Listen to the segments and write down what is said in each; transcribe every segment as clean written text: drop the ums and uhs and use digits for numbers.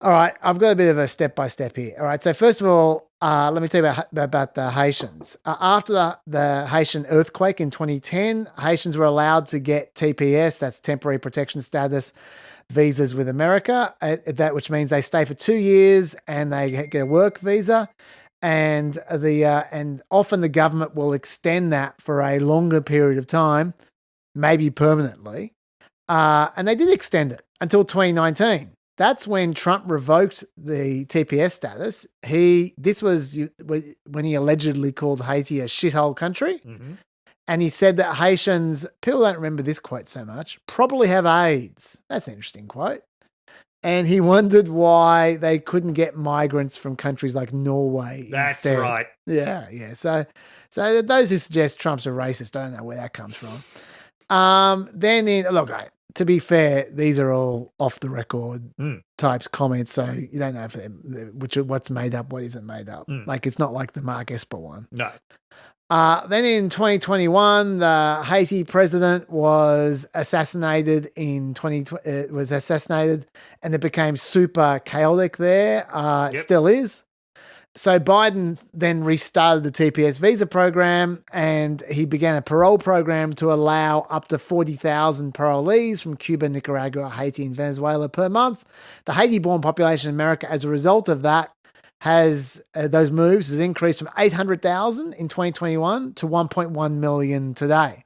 All right, I've got a bit of a step-by-step here. All right, so first of all, let me tell you about the Haitians. After the Haitian earthquake in 2010, Haitians were allowed to get TPS, that's temporary protection status, visas with America, which means they stay for 2 years and they get a work visa. And and often the government will extend that for a longer period of time, maybe permanently. And they did extend it until 2019. That's when Trump revoked the TPS status. This was when he allegedly called Haiti a shithole country. Mm-hmm. And he said that Haitians, people don't remember this quote so much, probably have AIDS. That's an interesting quote. And he wondered why they couldn't get migrants from countries like Norway That's instead. right. Yeah. So those who suggest Trump's a racist, I don't know where that comes from. To be fair, these are all off the record types comments, so you don't know what's made up, what isn't made up. Like it's not like the Mark Esper one. No. Then in 2021, the Haiti president was assassinated and it became super chaotic there. It still is. So Biden then restarted the TPS visa program and he began a parole program to allow up to 40,000 parolees from Cuba, Nicaragua, Haiti, and Venezuela per month. The Haiti-born population in America, as a result of that, those moves has increased from 800,000 in 2021 to 1.1 million today.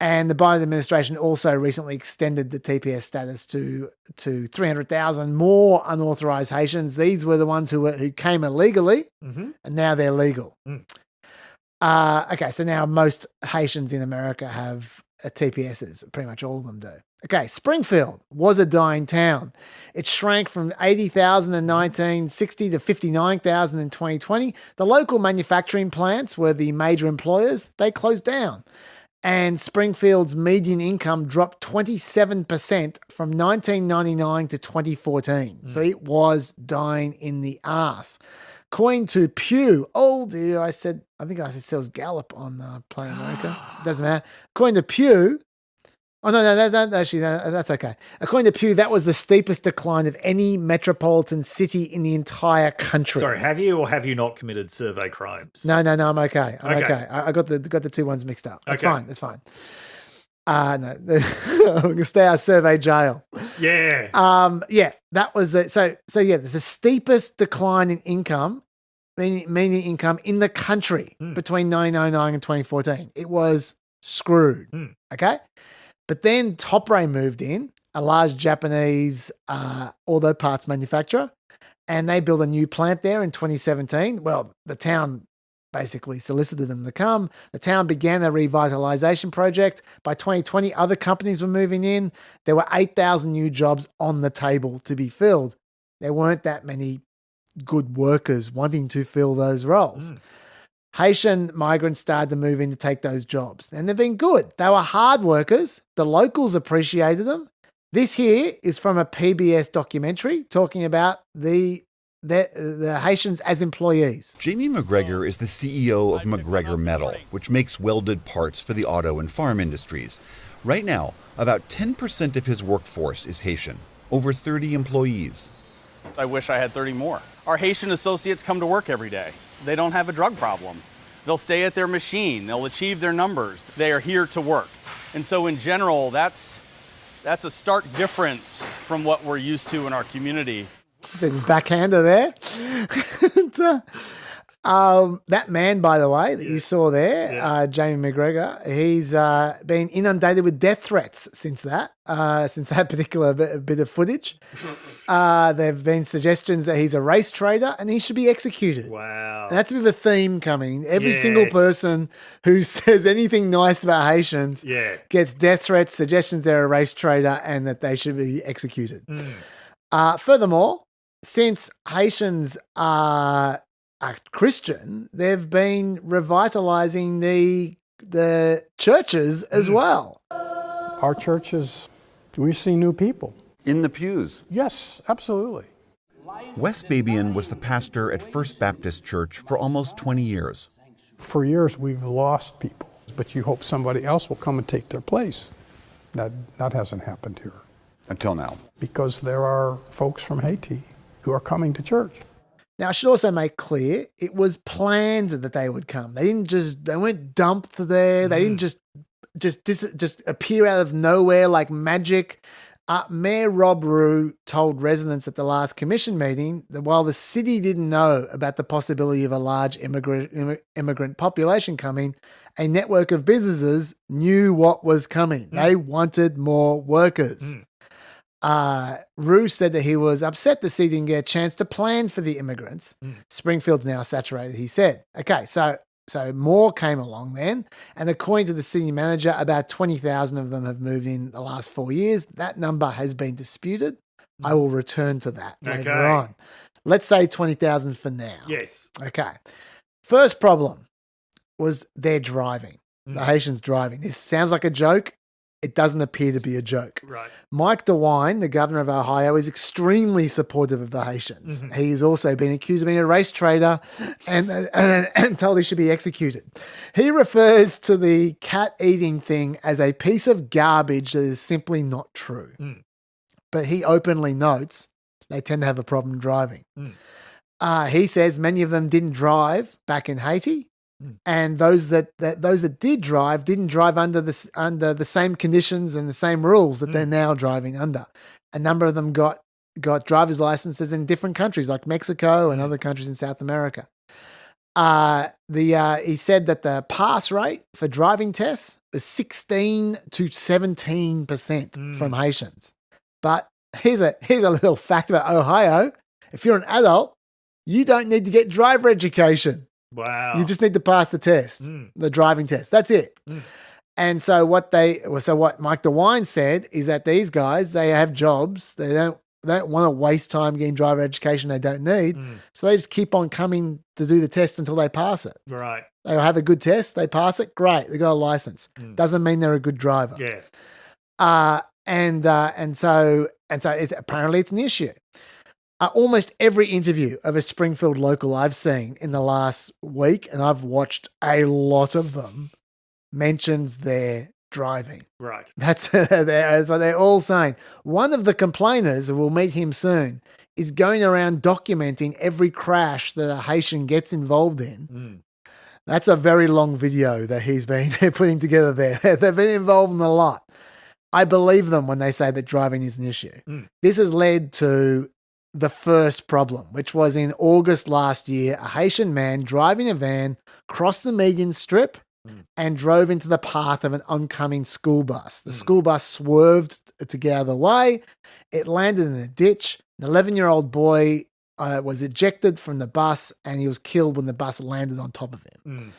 And the Biden administration also recently extended the TPS status to 300,000 more unauthorized Haitians. These were the ones who came illegally, and now they're legal. Okay, so now most Haitians in America have TPSs. Pretty much all of them do. Okay, Springfield was a dying town. It shrank from 80,000 in 1960 to 59,000 in 2020. The local manufacturing plants were the major employers. They closed down. And Springfield's median income dropped 27% from 1999 to 2014. So it was dying in the arse. According to Pew, I think I said it was Gallup on Play America. Doesn't matter. According to Pew, that's okay. According to Pew, that was the steepest decline of any metropolitan city in the entire country. Sorry, have you or have you not committed survey crimes? No, I'm okay. I'm okay. I got the two ones mixed up. That's fine. That's fine. No, I'm gonna stay out of survey jail. Yeah. That was it. So there's the steepest decline in income, meaning income in the country between 1999 and 2014. It was screwed. Okay. But then Topray moved in, a large Japanese auto parts manufacturer, and they built a new plant there in 2017. Well, the town basically solicited them to come. The town began a revitalization project. By 2020, other companies were moving in. There were 8,000 new jobs on the table to be filled. There weren't that many good workers wanting to fill those roles. Haitian migrants started to move in to take those jobs, and they've been good. They were hard workers. The locals appreciated them. This here is from a PBS documentary talking about the Haitians as employees. Jamie McGregor is the CEO of McGregor Metal, which makes welded parts for the auto and farm industries. Right now, about 10% of his workforce is Haitian, over 30 employees. I wish I had 30 more. Our Haitian associates come to work every day. They don't have a drug problem. They'll stay at their machine. They'll achieve their numbers. They are here to work. And so in general, that's a stark difference from what we're used to in our community. There's backhander there. That man, by the way, that you saw there, Jamie McGregor, he's been inundated with death threats since that particular bit of footage. There have been suggestions that he's a race traitor and he should be executed. Wow. And that's a bit of a theme coming. Every single person who says anything nice about Haitians gets death threats, suggestions they're a race traitor and that they should be executed. Furthermore, since Haitians are Christian, they've been revitalizing the churches as well. Our churches, we see new people. In the pews. Yes, absolutely. Wes Babian was the pastor at First Baptist Church for almost 20 years. For years, we've lost people, but you hope somebody else will come and take their place. That hasn't happened here. Until now. Because there are folks from Haiti who are coming to church. Now, I should also make clear it was planned that they would come. They weren't dumped there. They didn't just appear out of nowhere like magic. Mayor Rob Rue told residents at the last commission meeting that while the city didn't know about the possibility of a large immigrant population coming, a network of businesses knew what was coming. They wanted more workers. Rue said that he was upset the city didn't get a chance to plan for the immigrants. Springfield's now saturated, he said. Okay, so more came along then, and according to the city manager, about 20,000 of them have moved in the last 4 years. That number has been disputed. I will return to that later on. Let's say 20,000 for now. Yes. Okay. First problem was their driving. The Haitians driving. This sounds like a joke. It doesn't appear to be a joke. Right. Mike DeWine, the governor of Ohio, is extremely supportive of the Haitians. He's also been accused of being a race traitor and told he should be executed. He refers to the cat eating thing as a piece of garbage that is simply not true. But he openly notes they tend to have a problem driving. He says many of them didn't drive back in Haiti. And those that did drive didn't drive under the same conditions and the same rules that they're now driving under. A number of them got driver's licenses in different countries like Mexico and other countries in South America. He said that the pass rate for driving tests is 16 to 17% from Haitians. But here's a little fact about Ohio. If you're an adult, you don't need to get driver education. Wow. You just need to pass the test, the driving test. That's it. And so what Mike DeWine said is that these guys, they have jobs. They don't want to waste time getting driver education they don't need. So they just keep on coming to do the test until they pass it. Right. They'll have a good test. They pass it. Great. They got a license. Doesn't mean they're a good driver. Yeah. And so apparently it's an issue. Almost every interview of a Springfield local I've seen in the last week, and I've watched a lot of them, mentions their driving. Right. That's what they're all saying. One of the complainers, we'll meet him soon, is going around documenting every crash that a Haitian gets involved in. That's a very long video that he's been putting together there. They've been involved in a lot. I believe them when they say that driving is an issue. This has led to the first problem, which was in August last year, a Haitian man driving a van crossed the median strip and drove into the path of an oncoming school bus. The school bus swerved to get out of the way. It landed in a ditch. An 11-year-old boy was ejected from the bus and he was killed when the bus landed on top of him.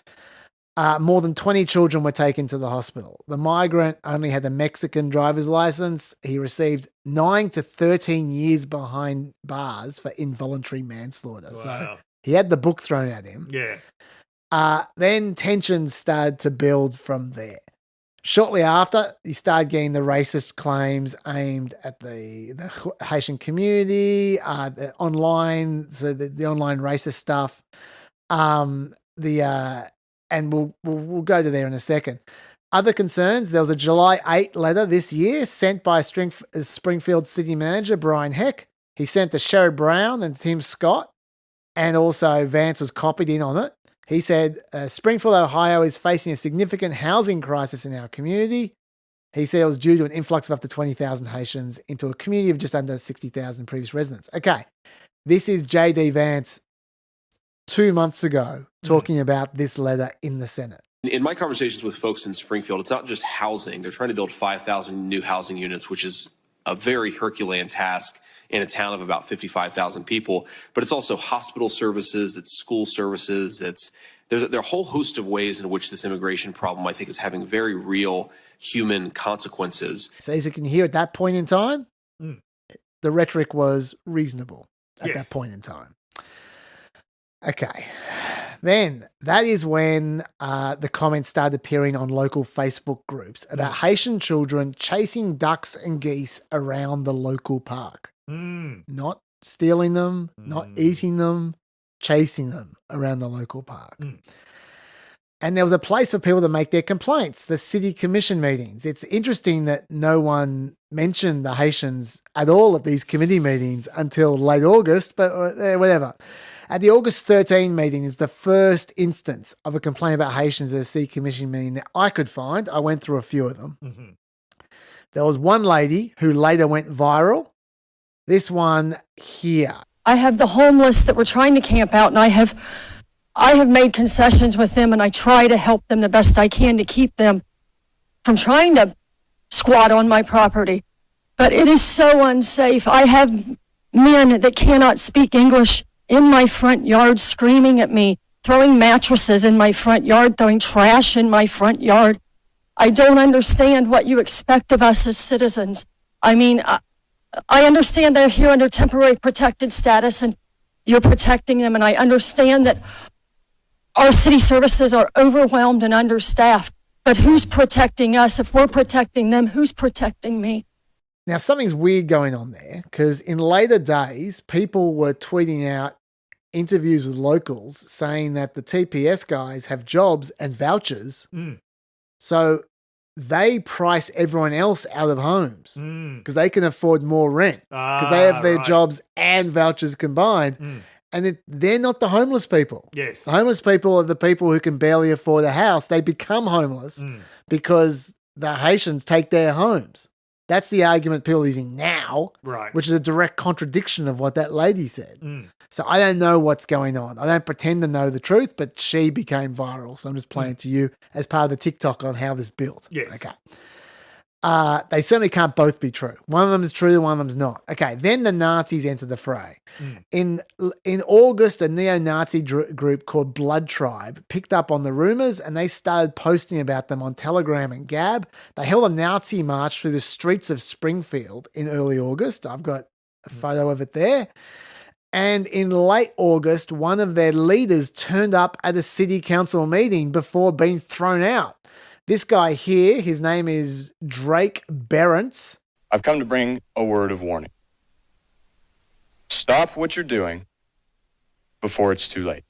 More than 20 children were taken to the hospital. The migrant only had a Mexican driver's license. He received 9 to 13 years behind bars for involuntary manslaughter. Wow. So he had the book thrown at him. Yeah. Then tensions started to build from there. Shortly after, he started getting the racist claims aimed at the Haitian community, the online racist stuff. And we'll go to there in a second. Other concerns, there was a July 8 letter this year sent by Springfield City Manager Brian Heck. He sent to Sherrod Brown and Tim Scott, and also Vance was copied in on it. He said, Springfield, Ohio is facing a significant housing crisis in our community. He said it was due to an influx of up to 20,000 Haitians into a community of just under 60,000 previous residents. Okay, this is J.D. Vance 2 months ago talking about this letter in the Senate. In my conversations with folks in Springfield, it's not just housing. They're trying to build 5,000 new housing units, which is a very Herculean task in a town of about 55,000 people. But it's also hospital services, it's school services, there are a whole host of ways in which this immigration problem, I think, is having very real human consequences. So as you can hear at that point in time, the rhetoric was reasonable at that point in time. Okay. Then that is when the comments started appearing on local Facebook groups about Haitian children chasing ducks and geese around the local park. Not stealing them, not eating them, chasing them around the local park. And there was a place for people to make their complaints, the city commission meetings. It's interesting that no one mentioned the Haitians at all at these committee meetings until late August, but whatever. At the August 13 meeting is the first instance of a complaint about Haitians at a city commission meeting that I could find. I went through a few of them. Mm-hmm. There was one lady who later went viral. This one here. I have the homeless that were trying to camp out, and I have made concessions with them, and I try to help them the best I can to keep them from trying to squat on my property. But it is so unsafe. I have men that cannot speak English in my front yard screaming at me, throwing mattresses in my front yard, throwing trash in my front yard. I don't understand what you expect of us as citizens. I mean, I understand they're here under temporary protected status and you're protecting them, and I understand that our city services are overwhelmed and understaffed, but who's protecting us? If we're protecting them, who's protecting me? Now, something's weird going on there, because in later days, people were tweeting out interviews with locals saying that the TPS guys have jobs and vouchers. So they price everyone else out of homes because they can afford more rent because they have their jobs and vouchers combined. And they're not the homeless people. Yes. The homeless people are the people who can barely afford a house. They become homeless because the Haitians take their homes. That's the argument people are using now, right? Which is a direct contradiction of what that lady said. So I don't know what's going on. I don't pretend to know the truth, but she became viral. So I'm just playing to you as part of the TikTok on how this built. Yes. Okay. They certainly can't both be true. One of them is true, one of them's not. Okay, then the Nazis enter the fray. In August, a neo-Nazi group called Blood Tribe picked up on the rumors and they started posting about them on Telegram and Gab. They held a Nazi march through the streets of Springfield in early August. I've got a photo of it there. And in late August, one of their leaders turned up at a city council meeting before being thrown out. This guy here, his name is Drake Berentz. I've come to bring a word of warning. Stop what you're doing before it's too late.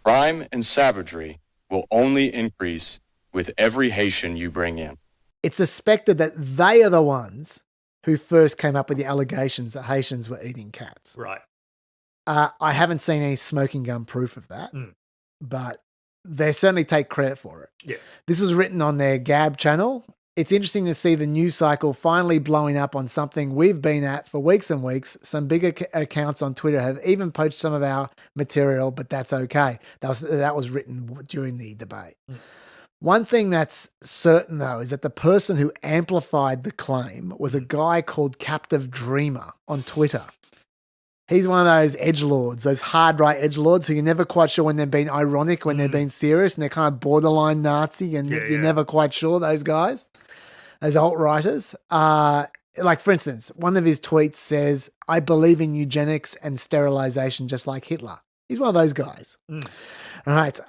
Crime and savagery will only increase with every Haitian you bring in. It's suspected that they are the ones who first came up with the allegations that Haitians were eating cats. Right. I haven't seen any smoking gun proof of that, but they certainly take credit for it. Yeah. This was written on their Gab channel. It's interesting to see the news cycle finally blowing up on something we've been at for weeks and weeks. Some bigger accounts on Twitter have even poached some of our material, but that's okay. That was written during the debate. One thing that's certain, though, is that the person who amplified the claim was a guy called Captive Dreamer on Twitter. He's one of those edgelords, those hard right edgelords who you're never quite sure when they're being ironic, when they're being serious, and they're kind of borderline Nazi, and you're never quite sure, those guys, those alt-righters. Like, for instance, one of his tweets says, "I believe in eugenics and sterilization just like Hitler." He's one of those guys. Right.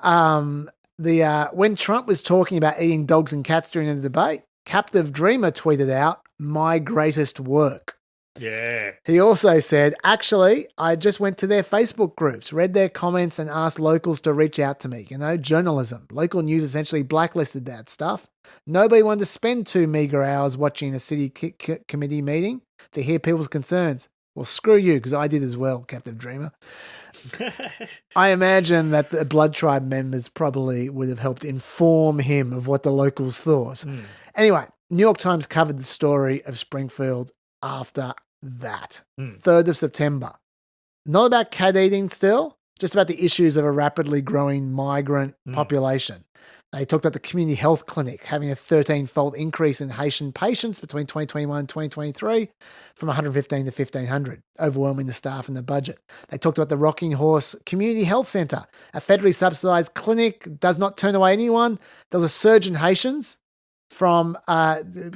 When Trump was talking about eating dogs and cats during the debate, Captive Dreamer tweeted out, "My greatest work." Yeah. He also said, "Actually, I just went to their Facebook groups, read their comments and asked locals to reach out to me. You know, journalism. Local news essentially blacklisted that stuff. Nobody wanted to spend 2 meager hours watching a city committee meeting to hear people's concerns. Well, screw you, because I did as well, Captive Dreamer." I imagine that the Blood Tribe members probably would have helped inform him of what the locals thought. Anyway, New York Times covered the story of Springfield after that. 3rd of September. Not about cat eating still, just about the issues of a rapidly growing migrant population. They talked about the community health clinic having a 13-fold increase in Haitian patients between 2021 and 2023 from 115 to 1,500, overwhelming the staff and the budget. They talked about the Rocking Horse Community Health Centre, a federally subsidised clinic, does not turn away anyone. There was a surge in Haitians from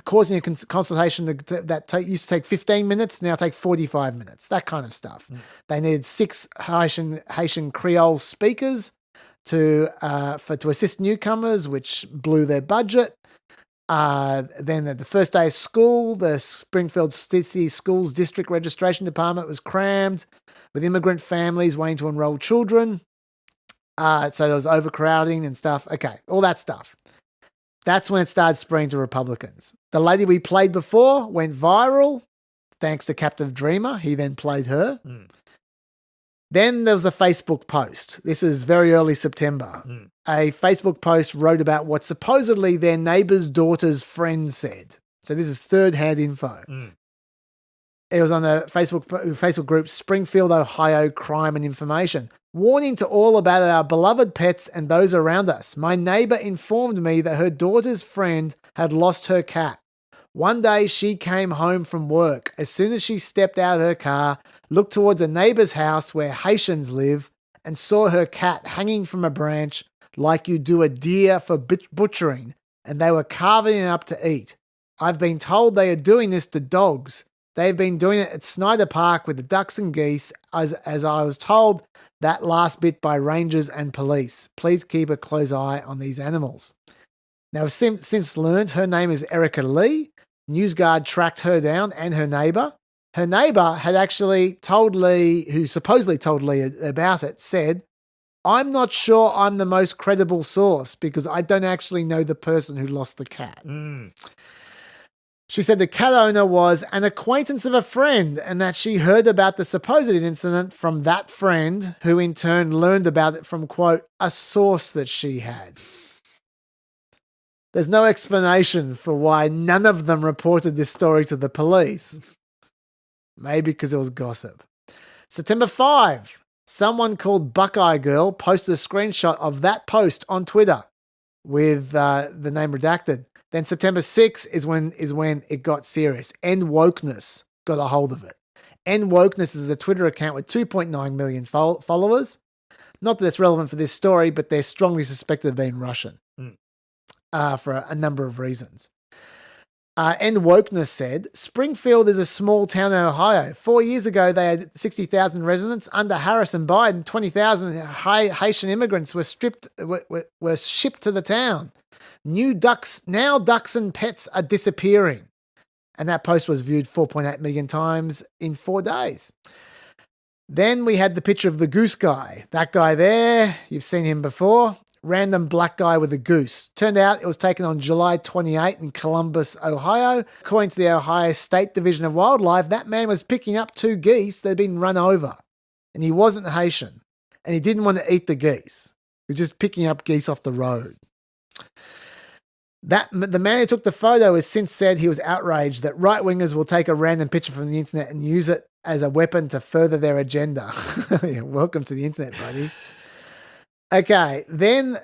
causing a consultation that used to take 15 minutes, now take 45 minutes, that kind of stuff. They needed 6 Haitian Creole speakers to assist newcomers, which blew their budget. Then at the first day of school, the Springfield City Schools District Registration Department was crammed with immigrant families waiting to enroll children. So there was overcrowding and stuff. Okay, all that stuff. That's when it started spreading to Republicans. The lady we played before went viral thanks to Captive Dreamer. He then played her. Then there was the Facebook post. This is very early September. A Facebook post wrote about what supposedly their neighbor's daughter's friend said. So this is third-hand info. It was on the Facebook group Springfield, Ohio Crime and Information. Warning to all about our beloved pets and those around us. My neighbor informed me that her daughter's friend had lost her cat. One day she came home from work. As soon as she stepped out of her car, looked towards a neighbor's house where Haitians live, and saw her cat hanging from a branch like you do a deer for butchering, and they were carving it up to eat. I've been told they are doing this to dogs. They've been doing it at Snyder Park with the ducks and geese, as I was told that last bit by rangers and police. Please keep a close eye on these animals. Now, we've since learned her name is Erica Lee. NewsGuard tracked her down and her neighbor. Her neighbor had actually told Lee, who supposedly told Lee about it, said, I'm not sure I'm the most credible source because I don't actually know the person who lost the cat. She said the cat owner was an acquaintance of a friend and that she heard about the supposed incident from that friend, who in turn learned about it from, quote, a source that she had. There's no explanation for why none of them reported this story to the police. Maybe because it was gossip. September 5, someone called Buckeye Girl posted a screenshot of that post on Twitter with the name redacted. Then September 6 is when it got serious. End Wokeness got a hold of it. End Wokeness is a Twitter account with 2.9 million followers. Not that it's relevant for this story, but they're strongly suspected of being Russian for a number of reasons. End Wokeness said, Springfield is a small town in Ohio. 4 years ago, they had 60,000 residents. Under Harris and Biden, 20,000 Haitian immigrants were shipped to the town. Now ducks and pets are disappearing. And that post was viewed 4.8 million times in 4 days. Then we had the picture of the goose guy. That guy there, you've seen him before. Random black guy with a goose. Turned out it was taken on July 28 in Columbus, Ohio. According to the Ohio State Division of Wildlife, that man was picking up 2 geese that had been run over. And he wasn't Haitian. And he didn't want to eat the geese. He was just picking up geese off the road. The man who took the photo has since said he was outraged that right-wingers will take a random picture from the internet and use it as a weapon to further their agenda. Yeah, welcome to the internet, buddy. Okay, then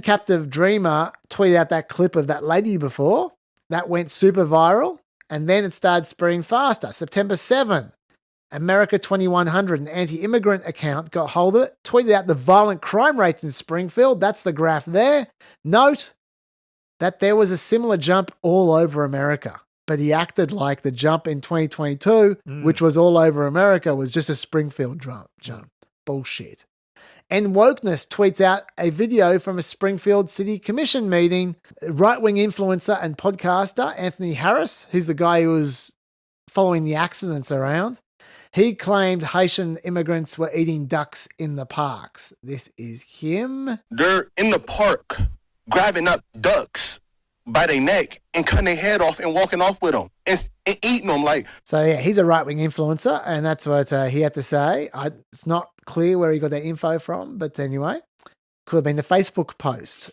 Captive Dreamer tweeted out that clip of that lady before. That went super viral, and then it started spreading faster. September 7, America 2100, an anti-immigrant account, got hold of it, tweeted out the violent crime rates in Springfield. That's the graph there. Note that there was a similar jump all over America, but he acted like the jump in 2022, which was all over America, was just a Springfield jump. Bullshit. And Wokeness tweets out a video from a Springfield City Commission meeting. Right-wing influencer and podcaster Anthony Harris, who's the guy who was following the accidents around, he claimed Haitian immigrants were eating ducks in the parks. This is him. They're in the park grabbing up ducks by their neck and cutting their head off and walking off with them and eating them like. So yeah, he's a right-wing influencer, and that's what he had to say. It's not clear where he got that info from, but anyway, could have been the Facebook post.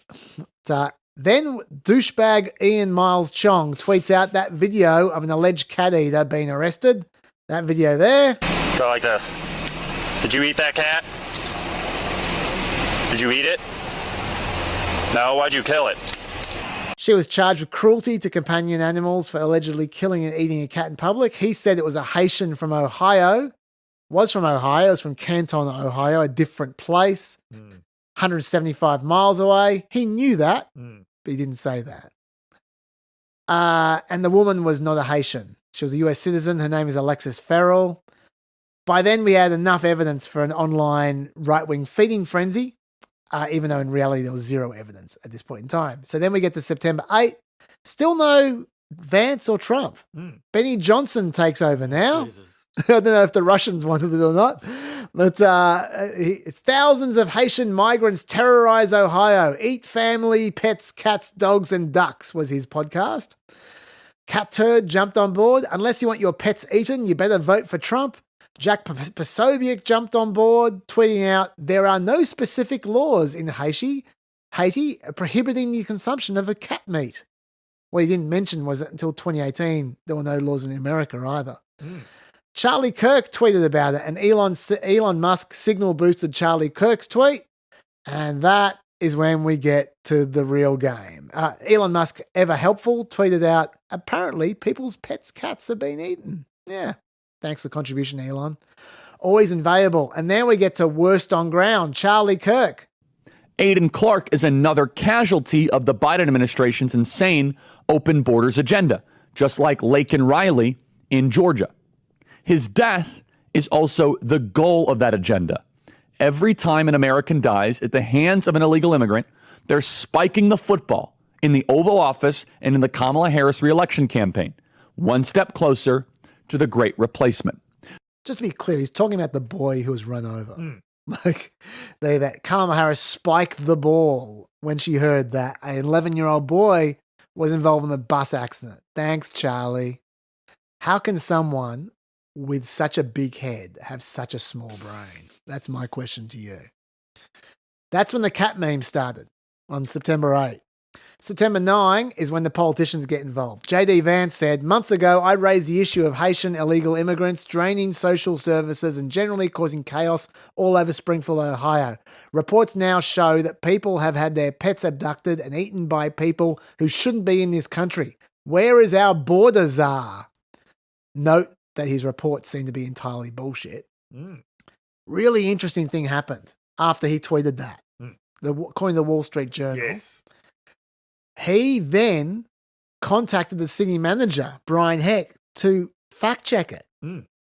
Then douchebag Ian Miles Chong tweets out that video of an alleged cat eater being arrested. That video there. Go like this. Did you eat that cat? Did you eat it? No, why'd you kill it? She was charged with cruelty to companion animals for allegedly killing and eating a cat in public. He said it was a Haitian from Ohio. Was from Ohio. It was from Canton, Ohio, a different place. 175 miles away. He knew that, but he didn't say that. And the woman was not a Haitian. She was a US citizen. Her name is Alexis Farrell. By then, we had enough evidence for an online right-wing feeding frenzy, even though in reality there was zero evidence at this point in time. So then we get to September 8. Still no Vance or Trump. Benny Johnson takes over now. I don't know if the Russians wanted it or not. But thousands of Haitian migrants terrorize Ohio. Eat family, pets, cats, dogs, and ducks was his podcast. Cat Turd jumped on board. Unless you want your pets eaten, you better vote for Trump. Jack Posobiec jumped on board, tweeting out, there are no specific laws in Haiti prohibiting the consumption of a cat meat. What he didn't mention was that until 2018, there were no laws in America either. Charlie Kirk tweeted about it, and Elon Musk signal boosted Charlie Kirk's tweet, and that is when we get to the real game. Elon Musk, ever helpful, tweeted out, apparently people's pets' cats have been eaten. Yeah, thanks for the contribution, Elon. Always invaluable. And then we get to worst on ground, Charlie Kirk. Aidan Clark is another casualty of the Biden administration's insane open borders agenda, just like Laken Riley in Georgia. His death is also the goal of that agenda. Every time an American dies at the hands of an illegal immigrant, they're spiking the football in the Oval Office and in the Kamala Harris reelection campaign, one step closer to the great replacement. Just to be clear, he's talking about the boy who was run over. Like that Kamala Harris spiked the ball when she heard that an 11-year-old boy was involved in a bus accident. Thanks, Charlie. How can someone with such a big head have such a small brain? That's my question to you. That's when the cat meme started on September 8. September 9 is when the politicians get involved. J.D. Vance said, months ago, I raised the issue of Haitian illegal immigrants draining social services and generally causing chaos all over Springfield, Ohio. Reports now show that people have had their pets abducted and eaten by people who shouldn't be in this country. Where is our border czar? Note that his reports seem to be entirely bullshit. Really interesting thing happened after he tweeted that, according to the Wall Street Journal. Yes. He then contacted the city manager, Brian Heck, to fact check it,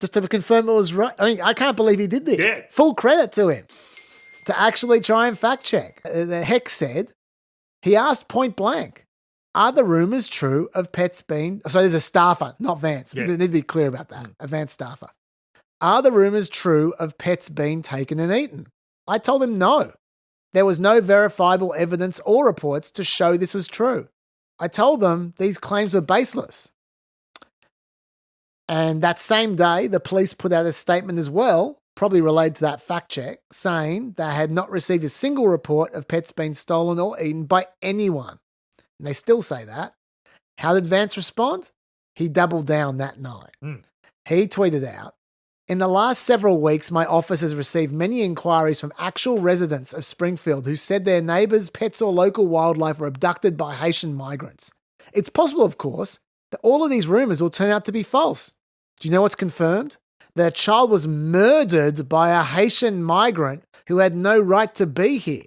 just to confirm it was right. I mean, I can't believe he did this. Yeah. Full credit to him to actually try and fact check. The Heck said, he asked point blank, are the rumors true of pets being... So there's a staffer, not Vance. Yeah. We need to be clear about that. A Vance staffer. Are the rumors true of pets being taken and eaten? I told him no. There was no verifiable evidence or reports to show this was true. I told them these claims were baseless. And that same day, the police put out a statement as well, probably related to that fact check, saying they had not received a single report of pets being stolen or eaten by anyone. And they still say that. How did Vance respond? He doubled down that night. He tweeted out, in the last several weeks, my office has received many inquiries from actual residents of Springfield who said their neighbours, pets or local wildlife were abducted by Haitian migrants. It's possible, of course, that all of these rumours will turn out to be false. Do you know what's confirmed? That a child was murdered by a Haitian migrant who had no right to be here.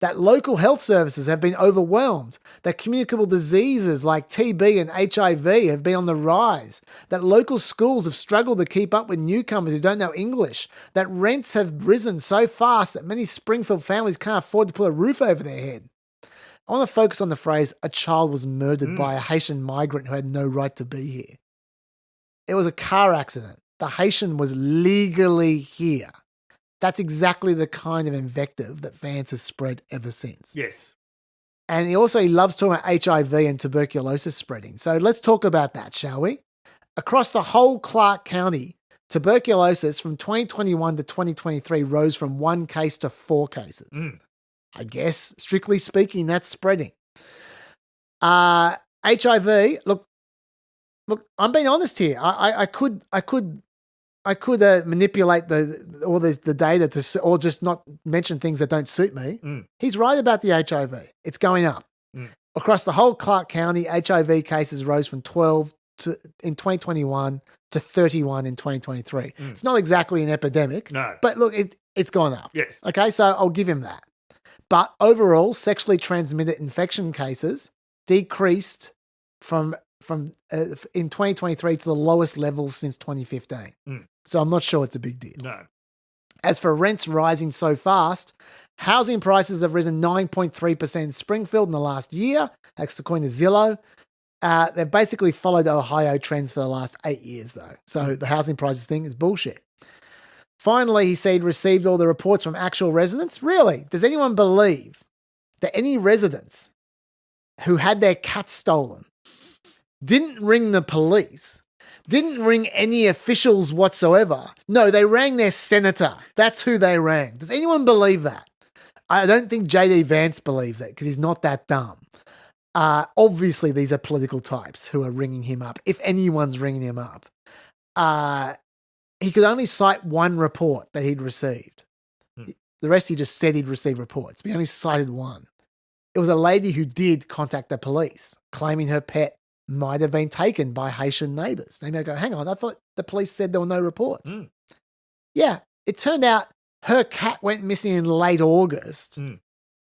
That local health services have been overwhelmed, that communicable diseases like TB and HIV have been on the rise, that local schools have struggled to keep up with newcomers who don't know English, that rents have risen so fast that many Springfield families can't afford to put a roof over their head. I want to focus on the phrase, a child was murdered by a Haitian migrant who had no right to be here. It was a car accident. The Haitian was legally here. That's exactly the kind of invective that Vance has spread ever since. Yes. And he loves talking about HIV and tuberculosis spreading. So let's talk about that, shall we? Across the whole Clark County, tuberculosis from 2021 to 2023 rose from 1 case to 4 cases. I guess, strictly speaking, that's spreading. HIV, look, I'm being honest here. I could manipulate the data or just not mention things that don't suit me. He's right about the HIV. It's going up. Across the whole Clark County, HIV cases rose from 12 in 2021 to 31 in 2023. It's not exactly an epidemic, but look, it's gone up. Yes. Okay, so I'll give him that. But overall, sexually transmitted infection cases decreased from in 2023 to the lowest levels since 2015. So I'm not sure it's a big deal. No. As for rents rising so fast, housing prices have risen 9.3% in Springfield in the last year. That's according to Zillow. They've basically followed Ohio trends for the last 8 years, though. So the housing prices thing is bullshit. Finally, he said he'd received all the reports from actual residents. Really? Does anyone believe that any residents who had their cats stolen didn't ring the police, didn't ring any officials whatsoever? No, they rang their senator. That's who they rang. Does anyone believe that? I don't think JD Vance believes that because he's not that dumb. Obviously, these are political types who are ringing him up, if anyone's ringing him up. He could only cite one report that he'd received. The rest he just said he'd received reports, but he only cited one. It was a lady who did contact the police, claiming her pet might have been taken by Haitian neighbours. They may go, hang on, I thought the police said there were no reports. Yeah, it turned out her cat went missing in late August,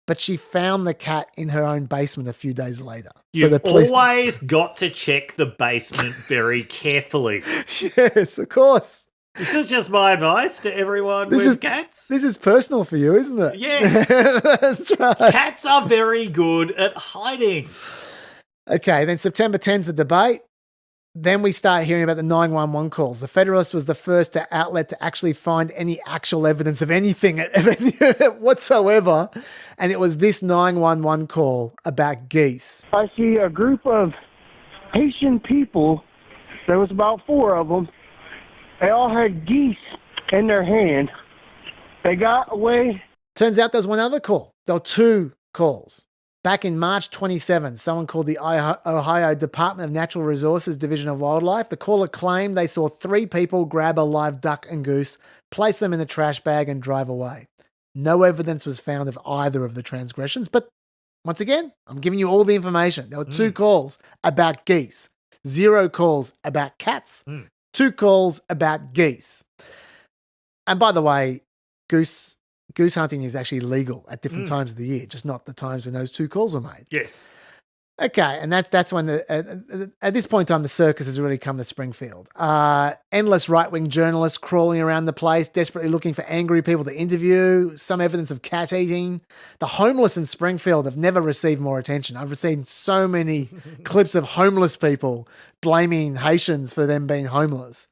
but she found the cat in her own basement a few days later. You've so the police always got to check the basement very carefully. Yes, of course. This is just my advice to everyone with cats. This is personal for you, isn't it? Yes. That's right. Cats are very good at hiding. Okay, then September 10's the debate. Then we start hearing about the 911 calls. The Federalist was the first outlet to actually find any actual evidence of anything whatsoever. And it was this 911 call about geese. I see a group of Haitian people. There was about 4 of them. They all had geese in their hand. They got away. Turns out there was one other call. There were 2 calls. Back in March 27, someone called the Ohio Department of Natural Resources Division of Wildlife. The caller claimed they saw 3 people grab a live duck and goose, place them in a trash bag and drive away. No evidence was found of either of the transgressions. But once again, I'm giving you all the information. There were 2 calls about geese, 0 calls about cats, 2 calls about geese. And by the way, goose hunting is actually legal at different times of the year, just not the times when those 2 calls were made. Yes. Okay, and that's when at this point in time the circus has really come to Springfield. Endless right-wing journalists crawling around the place, desperately looking for angry people to interview, some evidence of cat eating. The homeless in Springfield have never received more attention. I've seen so many clips of homeless people blaming Haitians for them being homeless.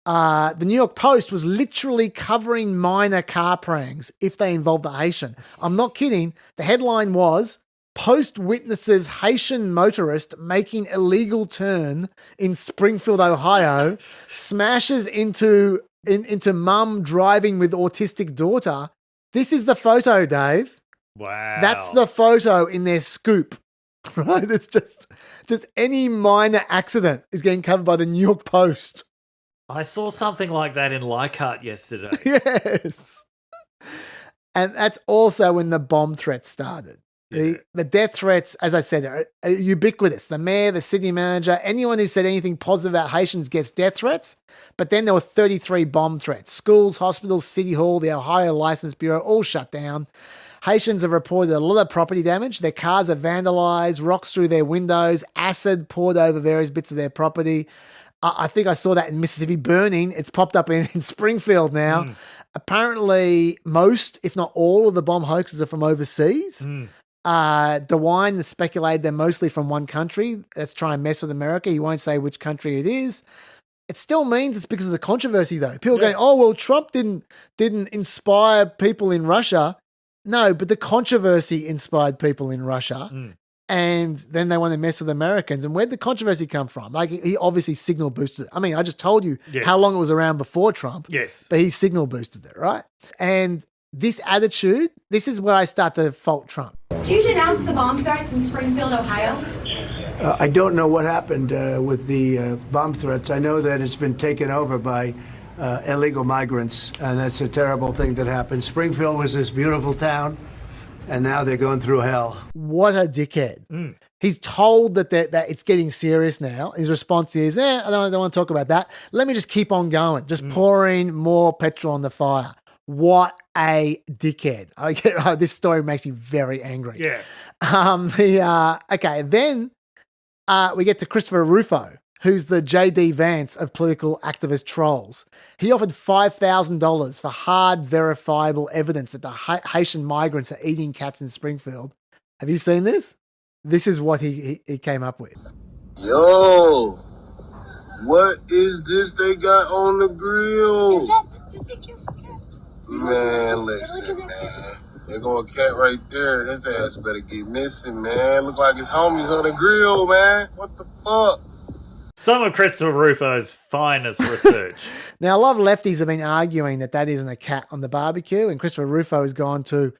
The New York Post was literally covering minor car pranks if they involved a Haitian. I'm not kidding. The headline was, Post witnesses Haitian motorist making illegal turn in Springfield, Ohio, smashes into mum driving with autistic daughter. This is the photo, Dave. Wow. That's the photo in their scoop. Right? It's just any minor accident is getting covered by the New York Post. I saw something like that in Leichhardt yesterday. Yes. And that's also when the bomb threats started. The death threats, as I said, are ubiquitous. The mayor, the city manager, anyone who said anything positive about Haitians gets death threats. But then there were 33 bomb threats. Schools, hospitals, City Hall, the Ohio License Bureau, all shut down. Haitians have reported a lot of property damage. Their cars are vandalized, rocks through their windows, acid poured over various bits of their property. I think I saw that in Mississippi burning. It's popped up in Springfield now. Apparently, most, if not all, of the bomb hoaxes are from overseas. DeWine has speculated they're mostly from one country. Let's try and mess with America. He won't say which country it is. It still means it's because of the controversy, though. People going, oh, well, Trump didn't inspire people in Russia. No, but the controversy inspired people in Russia. And then they want to mess with Americans. And where'd the controversy come from? Like, he obviously signal boosted it. I mean, I just told you how long it was around before Trump. Yes. But he signal boosted it, right? And this attitude, this is where I start to fault Trump. Do you denounce the bomb threats in Springfield, Ohio? I don't know what happened with the bomb threats. I know that it's been taken over by illegal migrants, and that's a terrible thing that happened. Springfield was this beautiful town. And now they're going through hell. What a dickhead. He's told that it's getting serious now. His response is, I don't want to talk about that. Let me just keep on going, just pouring more petrol on the fire. What a dickhead. This story makes me very angry. Yeah. Okay, then we get to Christopher Rufo, who's the J.D. Vance of political activist trolls. He offered $5,000 for hard, verifiable evidence that the Haitian migrants are eating cats in Springfield. Have you seen this? This is what he came up with. Yo, what is this they got on the grill? Is that the Man, listen, man. There go a cat right there. His ass better get missing, man. Look like his homies on the grill, man. What the fuck? Some of Christopher Rufo's finest research. Now, a lot of lefties have been arguing that that isn't a cat on the barbecue, and Christopher Rufo has gone to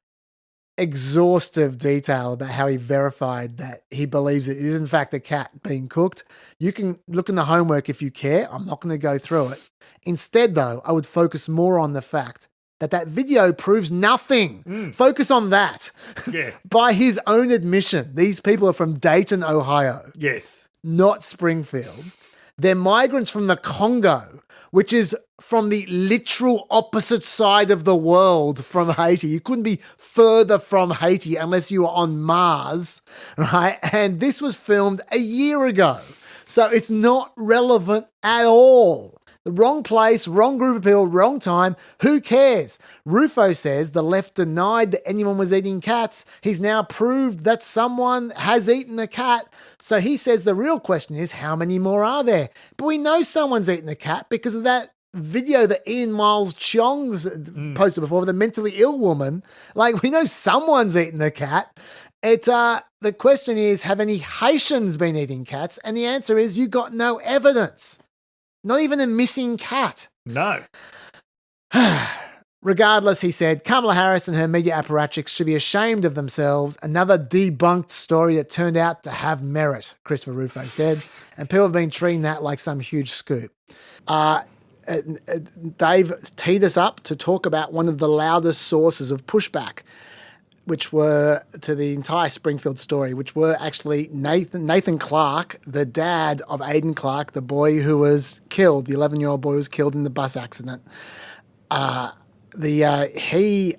exhaustive detail about how he verified that he believes it is in fact a cat being cooked. You can look in the homework if you care. I'm not going to go through it. Instead, though, I would focus more on the fact that that video proves nothing. Focus on that. Yeah. By his own admission, these people are from Dayton, Ohio. Yes. Not Springfield. They're migrants from the Congo, which is from the literal opposite side of the world from Haiti. You couldn't be further from Haiti unless you were on Mars, right? And this was filmed a year ago. So it's not relevant at all. The wrong place, wrong group of people, wrong time. Who cares? Rufo says the left denied that anyone was eating cats. He's now proved that someone has eaten a cat. So he says the real question is, how many more are there? But we know someone's eaten a cat because of that video that Ian Miles Chong's posted before with a mentally ill woman. Like, we know someone's eaten a cat. The question is, have any Haitians been eating cats? And the answer is, you got no evidence. Not even a missing cat. No. Regardless, he said, Kamala Harris and her media apparatchiks should be ashamed of themselves. Another debunked story that turned out to have merit, Christopher Rufo said. And people have been treating that like some huge scoop. Dave teed us up to talk about one of the loudest sources of pushback, which were to the entire Springfield story, which were actually Nathan Clark, the dad of Aiden Clark, the boy who was killed, the 11-year-old boy who was killed in the bus accident. He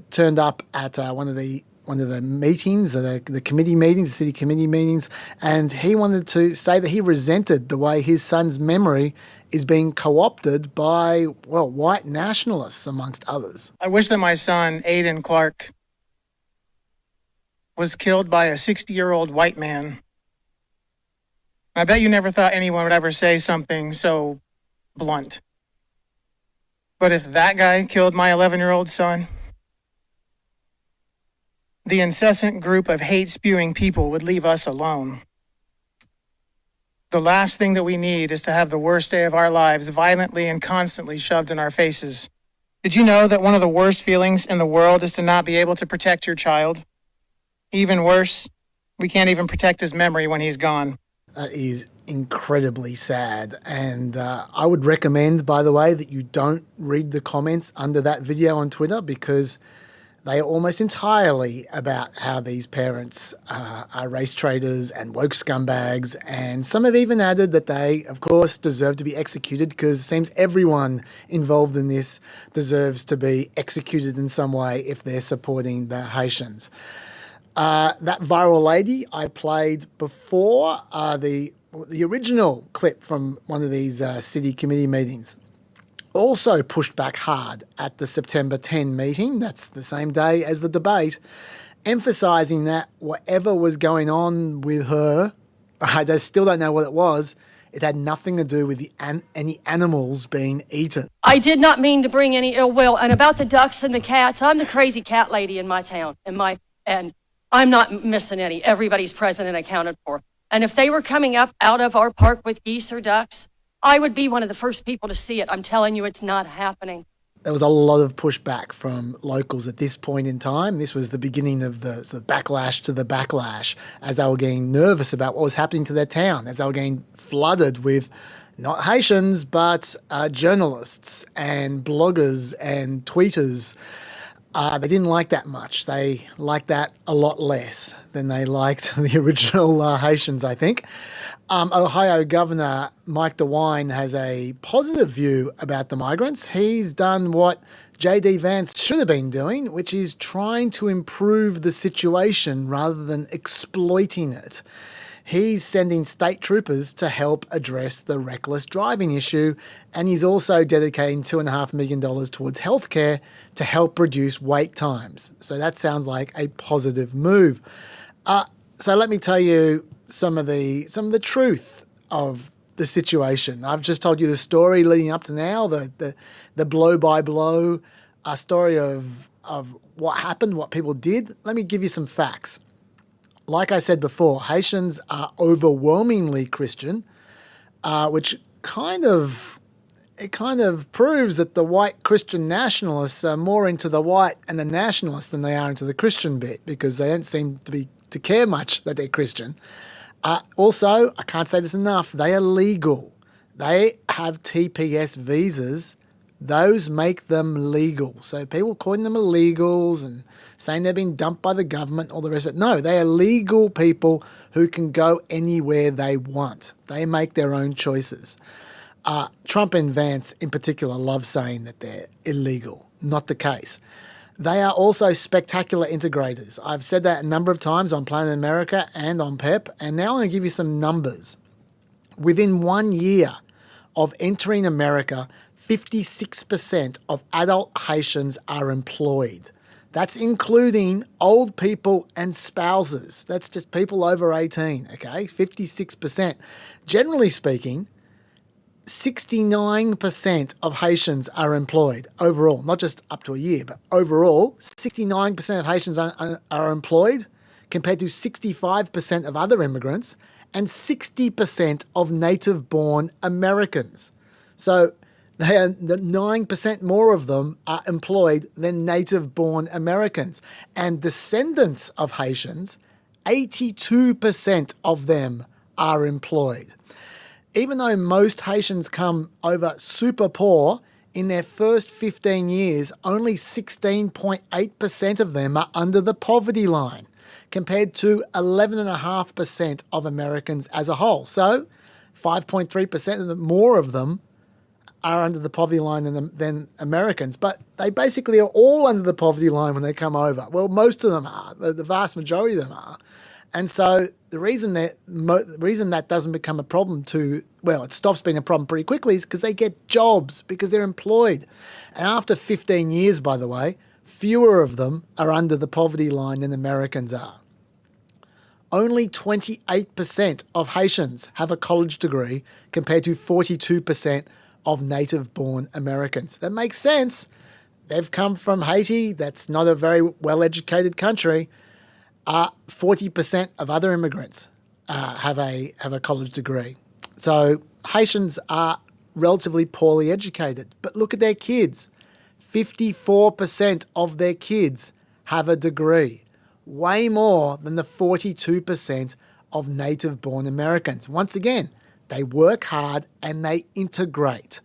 turned up at one of the meetings, the committee meetings, the city committee meetings, and he wanted to say that he resented the way his son's memory is being co-opted by, white nationalists, amongst others. I wish that my son, Aiden Clark, was killed by a 60-year-old white man. I bet you never thought anyone would ever say something so blunt. But if that guy killed my 11-year-old son, the incessant group of hate-spewing people would leave us alone. The last thing that we need is to have the worst day of our lives violently and constantly shoved in our faces. Did you know that one of the worst feelings in the world is to not be able to protect your child? Even worse, we can't even protect his memory when he's gone. That is incredibly sad. And I would recommend, by the way, that you don't read the comments under that video on Twitter, because they are almost entirely about how these parents are race traitors and woke scumbags. And some have even added that they, of course, deserve to be executed, because it seems everyone involved in this deserves to be executed in some way if they're supporting the Haitians. That viral lady I played before, the original clip from one of these city committee meetings, also pushed back hard at the September 10 meeting. That's the same day as the debate, emphasising that whatever was going on with her, I still don't know what it was, it had nothing to do with any animals being eaten. I did not mean to bring any ill will. And about the ducks and the cats, I'm the crazy cat lady in my town, and I'm not missing any. Everybody's present and accounted for. And if they were coming up out of our park with geese or ducks, I would be one of the first people to see it. I'm telling you, it's not happening. There was a lot of pushback from locals at this point in time. This was the beginning of the backlash to the backlash, as they were getting nervous about what was happening to their town, as they were getting flooded with not Haitians, but journalists and bloggers and tweeters. They didn't like that much. They liked that a lot less than they liked the original Haitians, I think. Ohio Governor Mike DeWine has a positive view about the migrants. He's done what J.D. Vance should have been doing, which is trying to improve the situation rather than exploiting it. He's sending state troopers to help address the reckless driving issue, and he's also dedicating $2.5 million towards healthcare to help reduce wait times. So that sounds like a positive move. So let me tell you some of the truth of the situation. I've just told you the story leading up to now, the blow by blow story of what happened, what people did. Let me give you some facts. Like I said before, Haitians are overwhelmingly Christian, which kind of proves that the white Christian nationalists are more into the white and the nationalists than they are into the Christian bit, because they don't seem to care much that they're Christian. Also, I can't say this enough, they are legal. They have TPS visas. Those make them legal. So people calling them illegals and saying they're being dumped by the government, all the rest of it. No, they are legal people who can go anywhere they want. They make their own choices. Trump and Vance in particular love saying that they're illegal. Not the case. They are also spectacular integrators. I've said that a number of times on Planet America and on PEP, and now I'm going to give you some numbers. Within 1 year of entering America, 56% of adult Haitians are employed. That's including old people and spouses. That's just people over 18, okay? 56%. Generally speaking, 69% of Haitians are employed overall, not just up to a year, but overall, 69% of Haitians are employed compared to 65% of other immigrants and 60% of native-born Americans. So they are 9% more of them are employed than native-born Americans. And descendants of Haitians, 82% of them are employed. Even though most Haitians come over super poor, in their first 15 years, only 16.8% of them are under the poverty line, compared to 11.5% of Americans as a whole. So 5.3% more of them are under the poverty line than Americans. But they basically are all under the poverty line when they come over. Well, most of them are. The vast majority of them are. And so the reason that doesn't become a problem it stops being a problem pretty quickly is because they get jobs, because they're employed. And after 15 years, by the way, fewer of them are under the poverty line than Americans are. Only 28% of Haitians have a college degree compared to 42% of native-born Americans. That makes sense. They've come from Haiti. That's not a very well-educated country. 40% of other immigrants have a college degree. So Haitians are relatively poorly educated. But look at their kids. 54% of their kids have a degree. Way more than the 42% of native-born Americans. Once again, they work hard and they integrate.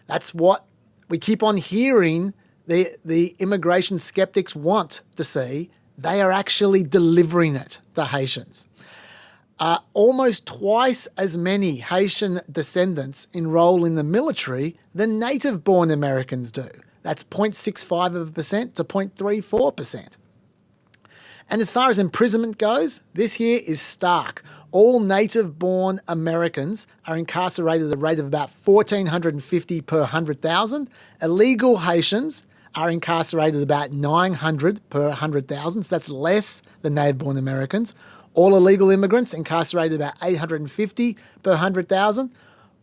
That's what we keep on hearing the immigration skeptics want to see. They are actually delivering it, the Haitians. Almost twice as many Haitian descendants enroll in the military than native-born Americans do. That's 0.65% to 0.34%. And as far as imprisonment goes, this here is stark. All native-born Americans are incarcerated at a rate of about 1,450 per 100,000. Illegal Haitians are incarcerated about 900 per 100,000. So that's less than native-born Americans. All illegal immigrants incarcerated about 850 per 100,000.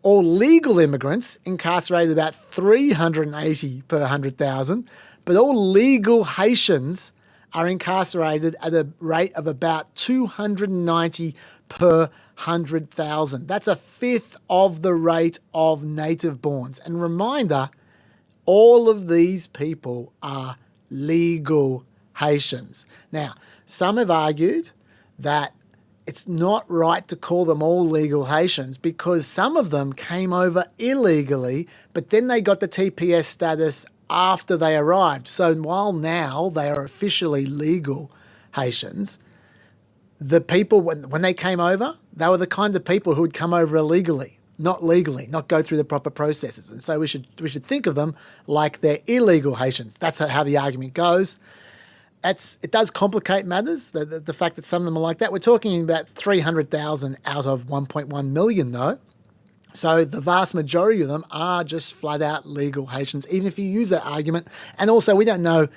All legal immigrants incarcerated about 380 per 100,000. But all legal Haitians are incarcerated at a rate of about 290 per 100,000. That's a fifth of the rate of native-borns. And reminder, all of these people are legal Haitians. Now, some have argued that it's not right to call them all legal Haitians because some of them came over illegally, but then they got the TPS status after they arrived. So while now they are officially legal Haitians, the people, when they came over, they were the kind of people who would come over illegally, not legally, not go through the proper processes. And so we should think of them like they're illegal Haitians. That's how the argument goes. It does complicate matters, the fact that some of them are like that. We're talking about 300,000 out of 1.1 million, though. So the vast majority of them are just flat out legal Haitians, even if you use that argument. And also, we don't know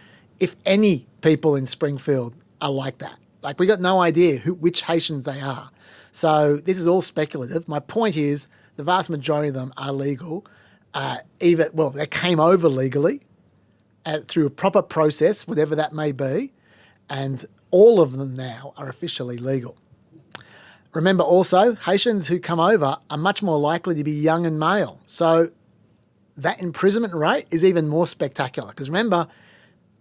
if any people in Springfield are like that. Like, we got no idea which Haitians they are. So this is all speculative. My point is the vast majority of them are legal. They came over legally through a proper process, whatever that may be, and all of them now are officially legal. Remember also, Haitians who come over are much more likely to be young and male. So that imprisonment rate is even more spectacular because remember,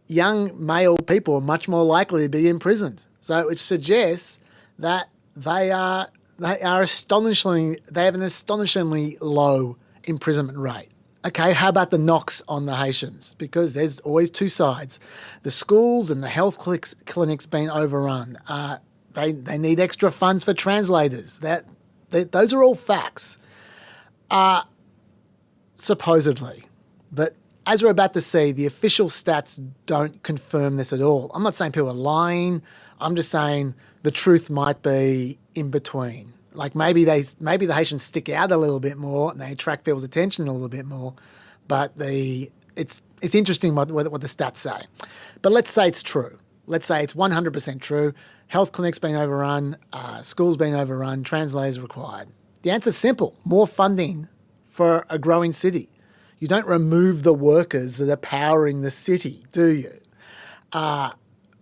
young male people are much more likely to be imprisoned. So it suggests that they have an astonishingly low imprisonment rate. Okay, how about the knocks on the Haitians? Because there's always two sides. The schools and the health clinics being overrun. They need extra funds for translators. Those are all facts, supposedly. But as we're about to see, the official stats don't confirm this at all. I'm not saying people are lying. I'm just saying the truth might be in between. Like maybe the Haitians stick out a little bit more and they attract people's attention a little bit more, but it's interesting what the stats say. But let's say it's true. Let's say it's 100% true. Health clinics being overrun, schools being overrun, translators required. The answer's simple: more funding for a growing city. You don't remove the workers that are powering the city, do you?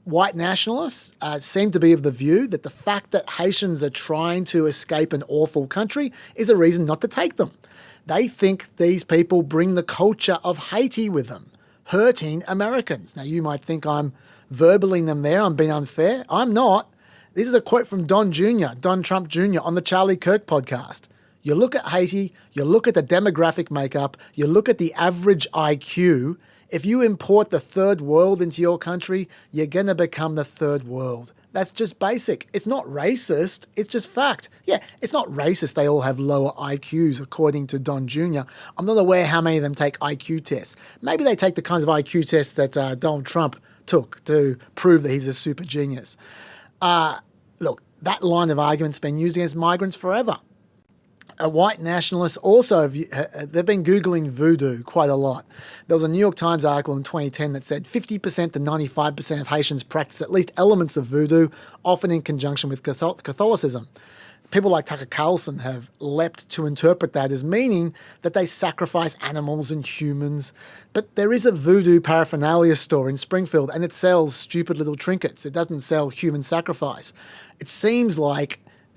White nationalists seem to be of the view that the fact that Haitians are trying to escape an awful country is a reason not to take them. They think these people bring the culture of Haiti with them, hurting Americans. Now, you might think I'm verbaling them there, I'm being unfair. I'm not. This is a quote from Don Trump Jr. on the Charlie Kirk podcast. You look at Haiti, you look at the demographic makeup, you look at the average IQ. If you import the third world into your country, you're going to become the third world. That's just basic. It's not racist. It's just fact. Yeah, it's not racist they all have lower IQs, according to Don Jr. I'm not aware how many of them take IQ tests. Maybe they take the kinds of IQ tests that Donald Trump took to prove that he's a super genius. Look, that line of argument's been used against migrants forever. White nationalists also, they've been Googling voodoo quite a lot. There was a New York Times article in 2010 that said 50% to 95% of Haitians practice at least elements of voodoo, often in conjunction with Catholicism. People like Tucker Carlson have leapt to interpret that as meaning that they sacrifice animals and humans. But there is a voodoo paraphernalia store in Springfield and it sells stupid little trinkets. It doesn't sell human sacrifice. It seems like to